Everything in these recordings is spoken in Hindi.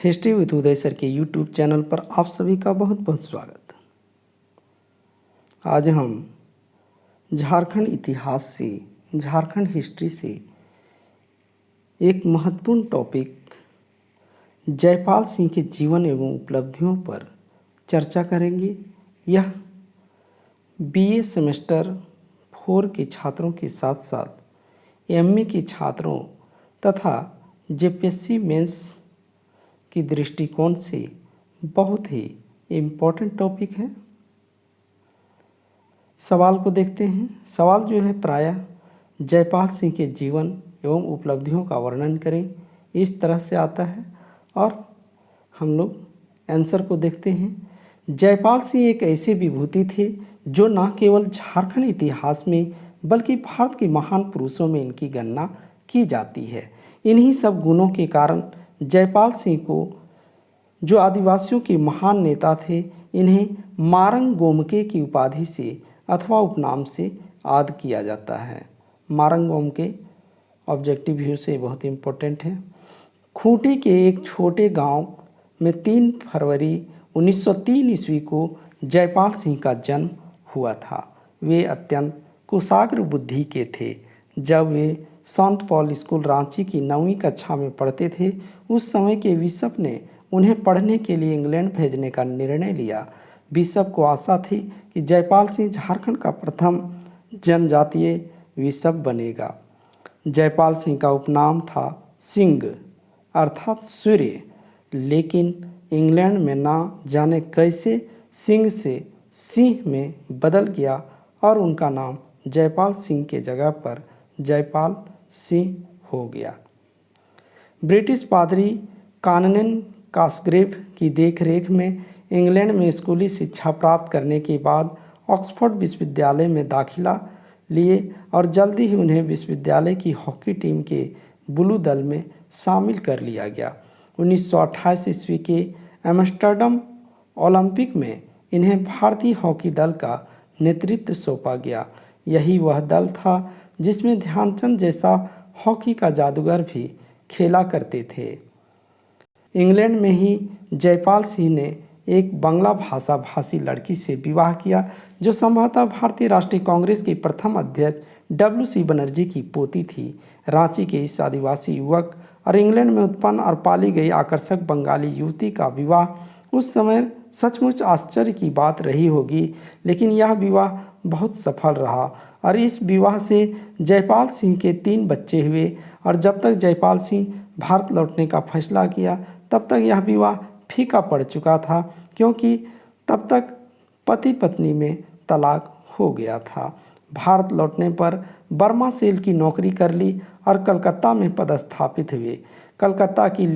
हिस्ट्री विद उदय सर के यूट्यूब चैनल पर आप सभी का बहुत बहुत स्वागत। आज हम झारखंड इतिहास से, झारखंड हिस्ट्री से एक महत्वपूर्ण टॉपिक जयपाल सिंह के जीवन एवं उपलब्धियों पर चर्चा करेंगे। यह बीए सेमेस्टर 4 के छात्रों के साथ साथ एमए के छात्रों तथा जेपीएससी मेंस की दृष्टिकोण से बहुत ही इम्पोर्टेंट टॉपिक है। सवाल को देखते हैं। सवाल जो है प्रायः जयपाल सिंह के जीवन एवं उपलब्धियों का वर्णन करें, इस तरह से आता है और हम लोग आंसर को देखते हैं। जयपाल सिंह एक ऐसे विभूति थे जो न केवल झारखंड इतिहास में बल्कि भारत के महान पुरुषों में इनकी गणना की जाती है। इन्हीं सब गुणों के कारण जयपाल सिंह को, जो आदिवासियों के महान नेता थे, इन्हें मारंग गोमके की उपाधि से अथवा उपनाम से याद किया जाता है। मारंग गोमके ऑब्जेक्टिव व्यू से बहुत इम्पोर्टेंट है। खूंटी के एक छोटे गांव में 3 फरवरी 1903 ईस्वी को जयपाल सिंह का जन्म हुआ था। वे अत्यंत कुशाग्र बुद्धि के थे। जब वे संत पॉल स्कूल रांची की 9वीं कक्षा में पढ़ते थे, उस समय के बिशप ने उन्हें पढ़ने के लिए इंग्लैंड भेजने का निर्णय लिया। बिशप को आशा थी कि जयपाल सिंह झारखंड का प्रथम जनजातीय बिशप बनेगा। जयपाल सिंह का उपनाम था सिंह अर्थात सूर्य, लेकिन इंग्लैंड में ना जाने कैसे सिंह से सिंह में बदल गया और उनका नाम जयपाल सिंह के जगह पर जयपाल सिंह हो गया। ब्रिटिश पादरी कानन कासग्रेव की देखरेख में इंग्लैंड में स्कूली शिक्षा प्राप्त करने के बाद ऑक्सफोर्ड विश्वविद्यालय में दाखिला लिए और जल्दी ही उन्हें विश्वविद्यालय की हॉकी टीम के ब्लू दल में शामिल कर लिया गया। 1928 ईस्वी के एम्स्टर्डम ओलंपिक में इन्हें भारतीय हॉकी दल का नेतृत्व सौंपा गया। यही वह दल था जिसमें ध्यानचंद जैसा हॉकी का जादूगर भी खेला करते थे। इंग्लैंड में ही जयपाल सिंह ने एक बांग्ला भाषा भाषी लड़की से विवाह किया, जो संभवतः भारतीय राष्ट्रीय कांग्रेस के प्रथम अध्यक्ष डब्ल्यू.सी. बनर्जी की पोती थी। रांची के इस आदिवासी युवक और इंग्लैंड में उत्पन्न और पाली गई आकर्षक बंगाली युवती का विवाह उस समय सचमुच आश्चर्य की बात रही होगी, लेकिन यह विवाह बहुत सफल रहा और इस विवाह से जयपाल सिंह के 3 बच्चे हुए। और जब तक जयपाल सिंह भारत लौटने का फैसला किया, तब तक यह विवाह फीका पड़ चुका था, क्योंकि तब तक पति पत्नी में तलाक हो गया था। भारत लौटने पर बर्मा सेल की नौकरी कर ली और कलकत्ता में पदस्थापित हुए। कलकत्ता की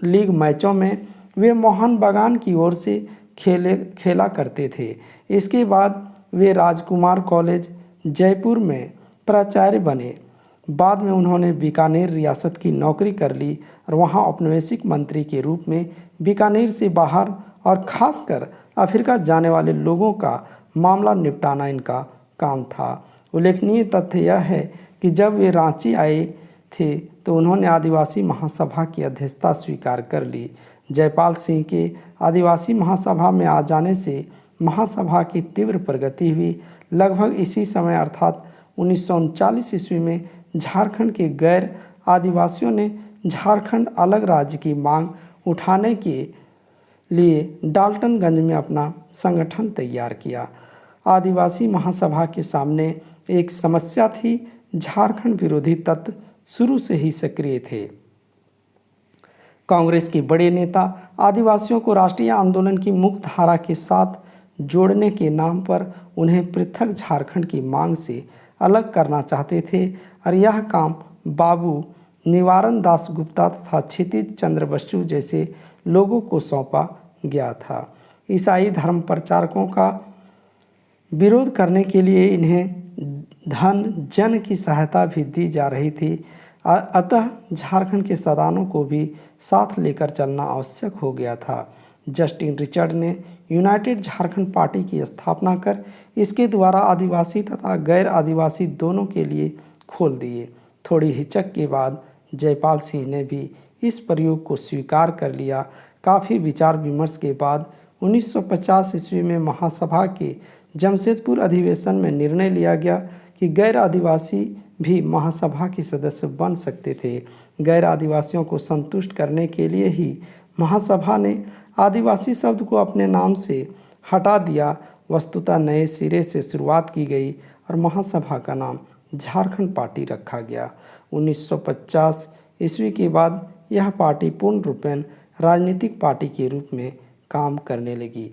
लीग मैचों में वे मोहन बागान की ओर से खेला करते थे। इसके बाद वे राजकुमार कॉलेज जयपुर में प्राचार्य बने। बाद में उन्होंने बीकानेर रियासत की नौकरी कर ली और वहां औपनिवेशिक मंत्री के रूप में बीकानेर से बाहर और खासकर अफ्रीका जाने वाले लोगों का मामला निपटाना इनका काम था। उल्लेखनीय तथ्य यह है कि जब वे रांची आए थे तो उन्होंने आदिवासी महासभा की अध्यक्षता स्वीकार कर ली। जयपाल सिंह के आदिवासी महासभा में आ जाने से महासभा की तीव्र प्रगति हुई। लगभग इसी समय अर्थात 1939 ईस्वी में झारखंड के गैर आदिवासियों ने झारखंड अलग राज्य की मांग उठाने के लिए डाल्टनगंज में अपना संगठन तैयार किया। आदिवासी महासभा के सामने एक समस्या थी। झारखंड विरोधी तत्व शुरू से ही सक्रिय थे। कांग्रेस के बड़े नेता आदिवासियों को राष्ट्रीय आंदोलन की मुख्य धारा के साथ जोड़ने के नाम पर उन्हें पृथक झारखंड की मांग से अलग करना चाहते थे और यह काम बाबू निवारण दास गुप्ता तथा क्षितिज चंद्र बसु जैसे लोगों को सौंपा गया था। ईसाई धर्म प्रचारकों का विरोध करने के लिए इन्हें धन जन की सहायता भी दी जा रही थी। अतः झारखंड के सदानों को भी साथ लेकर चलना आवश्यक हो गया था। जस्टिन रिचर्ड ने यूनाइटेड झारखंड पार्टी की स्थापना कर इसके द्वारा आदिवासी तथा गैर आदिवासी दोनों के लिए खोल दिए। थोड़ी हिचक के बाद जयपाल सिंह ने भी इस प्रयोग को स्वीकार कर लिया। काफ़ी विचार विमर्श के बाद 1950 ईस्वी में महासभा के जमशेदपुर अधिवेशन में निर्णय लिया गया कि गैर आदिवासी भी महासभा के सदस्य बन सकते थे। गैर आदिवासियों को संतुष्ट करने के लिए ही महासभा ने आदिवासी शब्द को अपने नाम से हटा दिया। वस्तुतः नए सिरे से शुरुआत की गई और महासभा का नाम झारखंड पार्टी रखा गया। 1950 ईस्वी के बाद यह पार्टी पूर्ण रूपेण राजनीतिक पार्टी के रूप में काम करने लगी।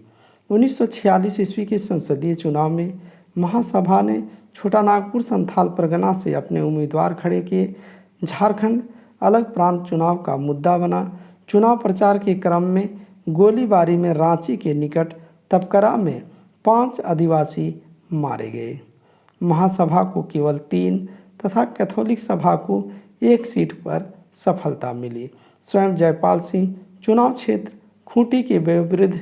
1946 ईस्वी के संसदीय चुनाव में महासभा ने छोटा नागपुर संथाल परगना से अपने उम्मीदवार खड़े किए। झारखंड अलग प्रांत चुनाव का मुद्दा बना। चुनाव प्रचार के क्रम में गोलीबारी में रांची के निकट तपकरा में 5 आदिवासी मारे गए। महासभा को केवल 3 तथा कैथोलिक सभा को 1 सीट पर सफलता मिली। स्वयं जयपाल सिंह चुनाव क्षेत्र खूंटी के विरुद्ध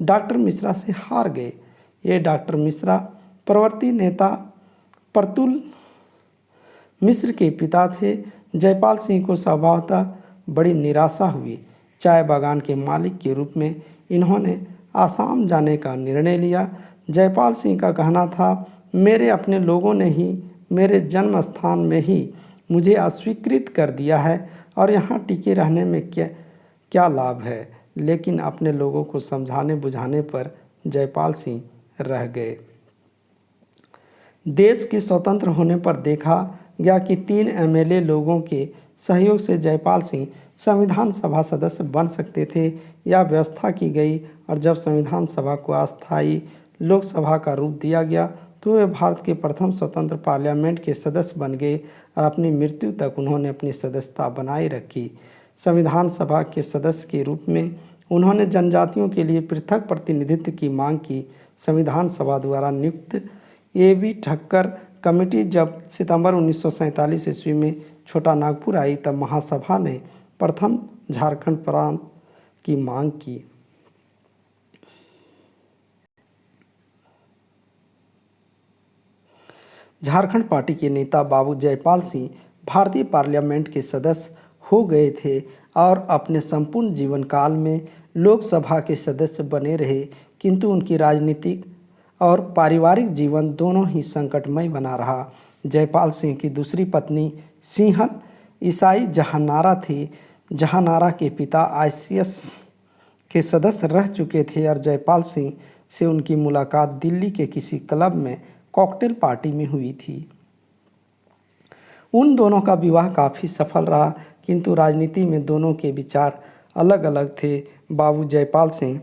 डॉक्टर मिश्रा से हार गए। ये डॉक्टर मिश्रा प्रवर्ती नेता प्रतुल मिश्र के पिता थे। जयपाल सिंह को स्वभावतः बड़ी निराशा हुई। चाय बागान के मालिक के रूप में इन्होंने आसाम जाने का निर्णय लिया। जयपाल सिंह का कहना था, मेरे अपने लोगों ने ही मेरे जन्म स्थान में ही मुझे अस्वीकृत कर दिया है और यहाँ टिके रहने में क्या लाभ है। लेकिन अपने लोगों को समझाने बुझाने पर जयपाल सिंह रह गए। देश के स्वतंत्र होने पर देखा गया कि 3 एमएलए लोगों के सहयोग से जयपाल सिंह संविधान सभा सदस्य बन सकते थे। यह व्यवस्था की गई और जब संविधान सभा को अस्थायी लोकसभा का रूप दिया गया तो वे भारत के प्रथम स्वतंत्र पार्लियामेंट के सदस्य बन गए और अपनी मृत्यु तक उन्होंने अपनी सदस्यता बनाए रखी। संविधान सभा के सदस्य के रूप में उन्होंने जनजातियों के लिए पृथक प्रतिनिधित्व की मांग की। संविधान सभा द्वारा नियुक्त A.B. ठक्कर कमेटी जब सितंबर 1947 ईस्वी में छोटा नागपुर आई तब महासभा ने प्रथम झारखंड प्रांत की मांग की। झारखंड पार्टी के नेता बाबू जयपाल सिंह भारतीय पार्लियामेंट के सदस्य हो गए थे और अपने संपूर्ण जीवन काल में लोकसभा के सदस्य बने रहे, किंतु उनकी राजनीतिक और पारिवारिक जीवन दोनों ही संकटमय बना रहा। जयपाल सिंह की दूसरी पत्नी सिंहल ईसाई जहानारा थी। जहानारा के पिता ICS के सदस्य रह चुके थे और जयपाल सिंह से उनकी मुलाकात दिल्ली के किसी क्लब में कॉकटेल पार्टी में हुई थी। उन दोनों का विवाह काफ़ी सफल रहा, किंतु राजनीति में दोनों के विचार अलग अलग थे। बाबू जयपाल सिंह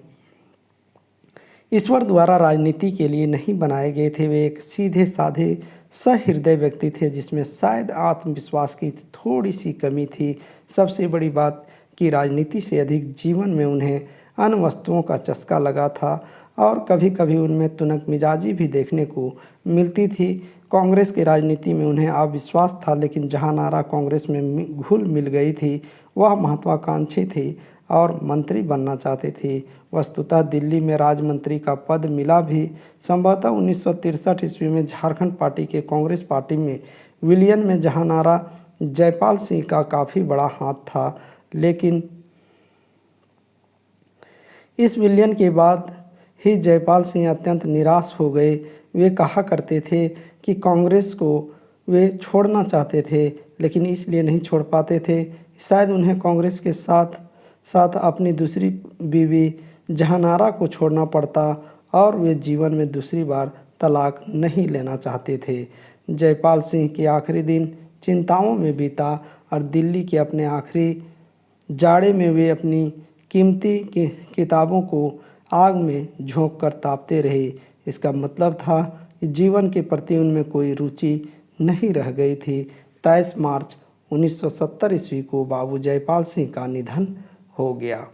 ईश्वर द्वारा राजनीति के लिए नहीं बनाए गए थे। वे एक सीधे साधे सहृदय व्यक्ति थे जिसमें शायद आत्मविश्वास की थोड़ी सी कमी थी। सबसे बड़ी बात कि राजनीति से अधिक जीवन में उन्हें अन्य वस्तुओं का चस्का लगा था और कभी कभी उनमें तुनक मिजाजी भी देखने को मिलती थी। कांग्रेस की राजनीति में उन्हें अविश्वास था, लेकिन जहानारा कांग्रेस में घुल मिल गई थी। वह महत्वाकांक्षी थी और मंत्री बनना चाहते थे। वस्तुतः दिल्ली में राजमंत्री का पद मिला भी। संभवतः 1963 ईस्वी में झारखंड पार्टी के कांग्रेस पार्टी में विलयन में जहानारा जयपाल सिंह का काफ़ी बड़ा हाथ था, लेकिन इस विलयन के बाद ही जयपाल सिंह अत्यंत निराश हो गए। वे कहा करते थे कि कांग्रेस को वे छोड़ना चाहते थे, लेकिन इसलिए नहीं छोड़ पाते थे। शायद उन्हें कांग्रेस के साथ साथ अपनी दूसरी बीवी जहानारा को छोड़ना पड़ता और वे जीवन में दूसरी बार तलाक नहीं लेना चाहते थे। जयपाल सिंह के आखिरी दिन चिंताओं में बीता और दिल्ली के अपने आखिरी जाड़े में वे अपनी कीमती किताबों को आग में झोंक कर तापते रहे। इसका मतलब था कि जीवन के प्रति उनमें कोई रुचि नहीं रह गई थी। 23 मार्च 1970 ईस्वी को बाबू जयपाल सिंह का निधन हो गया।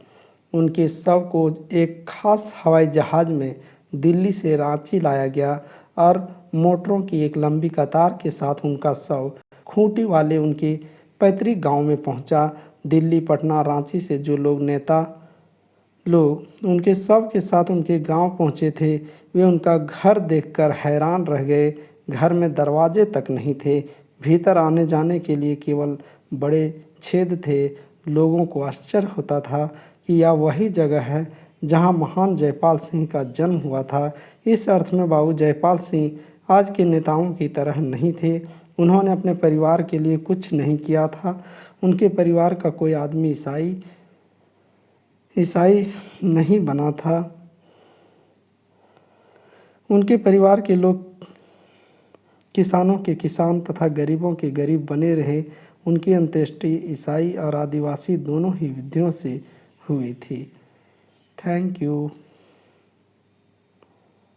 उनके शव को एक खास हवाई जहाज़ में दिल्ली से रांची लाया गया और मोटरों की एक लंबी कतार के साथ उनका शव खूंटी वाले उनके पैतृक गांव में पहुंचा। दिल्ली, पटना, रांची से जो नेता लोग उनके शव के साथ उनके गांव पहुंचे थे, वे उनका घर देखकर हैरान रह गए। घर में दरवाजे तक नहीं थे। भीतर आने जाने के लिए केवल बड़े छेद थे। लोगों को आश्चर्य होता था कि यह वही जगह है जहां महान जयपाल सिंह का जन्म हुआ था। इस अर्थ में बाबू जयपाल सिंह आज के नेताओं की तरह नहीं थे। उन्होंने अपने परिवार के लिए कुछ नहीं किया था। उनके परिवार का कोई आदमी ईसाई नहीं बना था। उनके परिवार के लोग किसानों के किसान तथा गरीबों के गरीब बने रहे। उनकी अंत्येष्टि ईसाई और आदिवासी दोनों ही विधियों से हुई थी। Thank you.